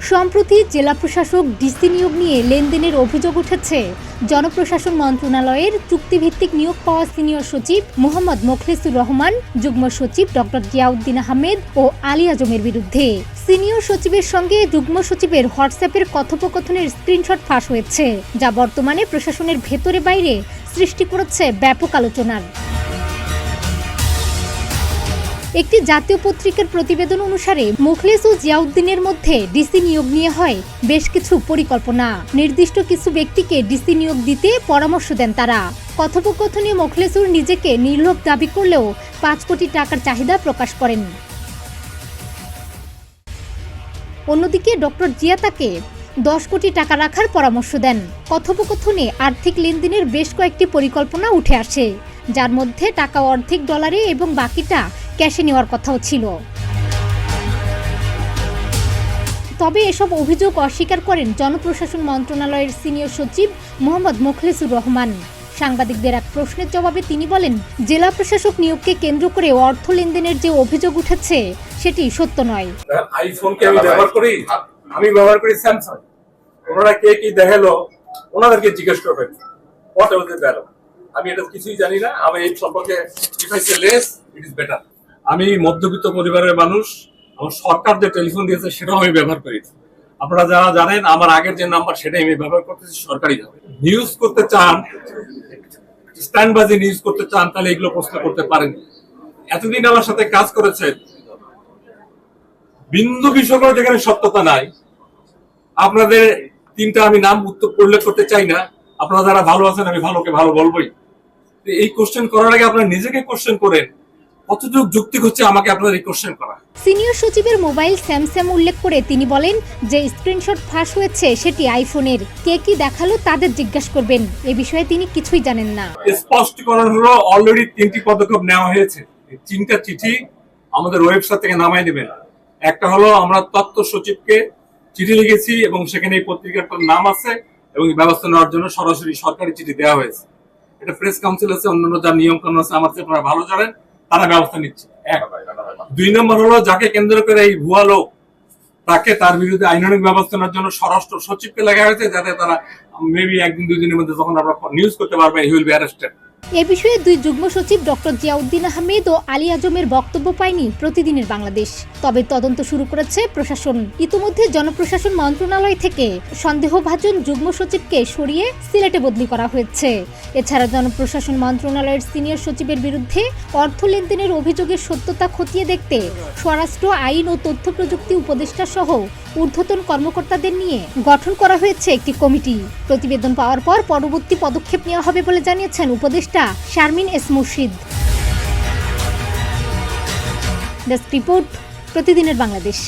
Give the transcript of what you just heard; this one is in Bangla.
সম্প্রতি জেলা প্রশাসক ডিসি নিয়োগ নিয়ে লেনদেনের অভিযোগ উঠেছে জনপ্রশাসন মন্ত্রণালয়ের চুক্তিভিত্তিক নিয়োগ পাওয়া সিনিয়র সচিব মোহাম্মদ মোখলেসুর রহমান, যুগ্ম সচিব ডক্টর জিয়াউদ্দিন আহমেদ ও আলী আজমের বিরুদ্ধে। সিনিয়র সচিবের সঙ্গে যুগ্ম সচিবের হোয়াটসঅ্যাপের কথোপকথনের স্ক্রিনশট ফাঁস হয়েছে, যা বর্তমানে প্রশাসনের ভেতরে বাইরে সৃষ্টি করেছে ব্যাপক আলোচনার। একটি জাতীয় পত্রিকার প্রতিবেদন অনুসারে মোখলেস ও জিয়াউদ্দিনের মধ্যে ডিসি নিয়োগ নিয়ে হয় বেশ কিছু পরিকল্পনা। নির্দিষ্ট কিছু ব্যক্তিকে ডিসি নিয়োগ দিতে পরামর্শ দেন তারা। কথোপকথনে মোখলেসুর নিজেকে নির্লোভ দাবি করলেও 5 কোটি টাকার চাহিদা প্রকাশ করেন। অন্যদিকে ডক্টর জিয়া তাকে 10 কোটি টাকা রাখার পরামর্শ দেন। কথোপকথনে আর্থিক লেনদেনের বেশ কয়েকটি পরিকল্পনা উঠে আসে, যার মধ্যে টাকা অর্ধেক ডলারে এবং বাকিটা ক্যাশে নেওয়ার কথাও ছিল। তবে এসব অভিযোগ অস্বীকার করেন জনপ্রশাসন মন্ত্রণালয়ের সিনিয়র সচিব মোহাম্মদ মোখলেসুর রহমান। সাংবাদিকদের এক প্রশ্নের জবাবে তিনি বলেন, জেলা প্রশাসক নিয়োগকে কেন্দ্র করে অর্থ লেনদেনের যে অভিযোগ উঠেছে সেটি সত্য নয়। আইফোনকে আমি ব্যবহার করি স্যামসাং। ওনারা কে কি দেখালো ওনাদেরকে জিজ্ঞেস করবেন হোয়াট ওয়াজ দ্য ভ্যালু। আমি এটা কিছুই জানি না। আমি এই সম্পর্কে if I say less it is better. আমি মধ্যবিত্ত পরিবারের মানুষ। আমার সরকার যে টেলিফোন দিয়েছে সেটাও আমি ব্যবহার করি। আপনারা যারা জানেন আমার আগের যে নাম্বার সেটাই আমি ব্যবহার করতেছি সরকারিভাবে। নিউজ করতে চান, স্ট্যান্ডবাজি নিউজ করতে চান, তাহলে এগুলো প্রশ্ন করতে পারেন। এতদিন আমার সাথে কাজ করেছেন, বিন্দু বিষয় যেখানে সত্যতা নাই। আপনাদের 3টা আমি নাম উল্লেখ করতে চাই না। আপনারা যারা ভালো আছেন আমি ভালোকে ভালো বলবোই। এই কোশ্চেন করার আগে আপনারা নিজেকে কোশ্চেন করেন কতটুকু যুক্তি হচ্ছে আমাকে আপনাদের এই কোশ্চেন করা। সিনিয়র সচিবের মোবাইল স্যামসাং উল্লেখ করে তিনি বলেন, যে স্ক্রিনশট ফাঁস হয়েছে সেটি আইফোনের। কে কি দেখালো তাদের জিজ্ঞাসা করবেন, এ বিষয়ে তিনি কিছুই জানেন না। স্পষ্টীকরণ হলো অলরেডি 3টি পদক্ষেপ নেওয়া হয়েছে। 3টা চিঠি আমাদের ওয়েবসাইট থেকে নামাই দেবেন। একটা হলো আমরা তথ্য সচিবকে চিঠি লিখেছি এবং সেখানে এই পত্রিকার নাম আছে এবং ব্যবস্থা নেওয়ার জন্য সরাসরি সরকারি চিঠি দেওয়া হয়েছে। এটা প্রেস কাউন্সিল আছে, অন্যান্য যা নিয়ম কানুন আছে আমার চেয়ে আপনারা ভালো জানেন, তারা ব্যবস্থা নিচ্ছে। 2 নম্বর হলো যাকে কেন্দ্র করে এই ভুয়া লোক, তাকে তার বিরুদ্ধে আইনানুগ ব্যবস্থা নেওয়ার জন্য স্বরাষ্ট্র সচিবকে লেখা হয়েছে, যাতে তারা মেবি 1-2 দিনের মধ্যে যখন আমরা নিউজ করতে পারবেন হি উইল বি অ্যারেস্টেড। এ বিষয়ে 2 যুগ্ম সচিব ডক্টর জিয়াউদ্দিন আহমেদ ও আলী আজমের বক্তব্য পায়নি প্রতিদিনের বাংলাদেশ। তবে তদন্ত শুরু করেছে প্রশাসন। ইতিমধ্যে জনপ্রশাসন মন্ত্রণালয় থেকে সন্দেহভাজন যুগ্ম সচিবকে সরিয়ে সিলেটে বদলি করা হয়েছে। এছাড়া জনপ্রশাসন মন্ত্রণালয়ের সিনিয়র সচিবের বিরুদ্ধে অর্থ লেনদেনের অভিযোগের সত্যতা খতিয়ে দেখতে স্বরাষ্ট্র, আইন ও তথ্য প্রযুক্তি উপদেষ্টা সহ ঊর্ধ্বতন কর্মকর্তাদের নিয়ে গঠন করা হয়েছে একটি কমিটি। প্রতিবেদন পাওয়ার পর পরবর্তী পদক্ষেপ নেওয়া হবে বলে জানিয়েছেন উপদেষ্টা শারমিন এস মুর্শিদ। ডেস্ক রিপোর্ট, প্রতিদিনের বাংলাদেশ।